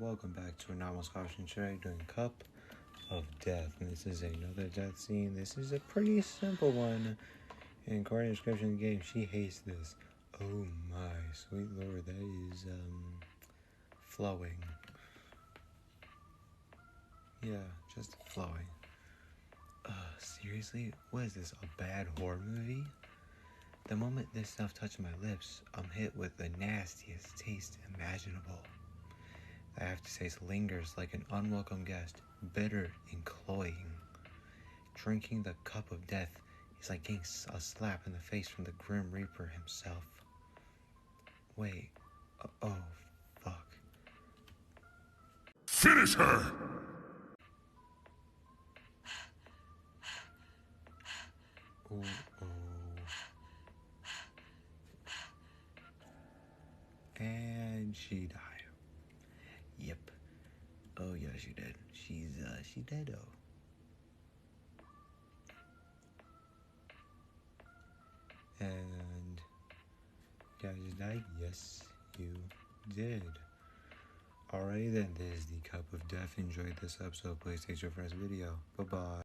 welcome back to Anomalous today doing Cup of Death, and this is another death scene. This is a pretty simple one, and according to the description of the game, she hates this. Oh my, sweet lord, that is, flowing. Yeah, just flowing. Seriously? What is this, a bad horror movie? The moment this stuff touches my lips, I'm hit with the nastiest taste imaginable. I have to say, it lingers like an unwelcome guest, bitter and cloying. Drinking the cup of death is like getting a slap in the face from the Grim Reaper himself. Wait, oh, fuck. Finish her! Oh. And she died. Yep. Oh yeah, she did. She dead though. And you guys died? Yes, you did. Alrighty then, this is the Cup of Death. Enjoyed this episode. Please take your first video. Bye bye.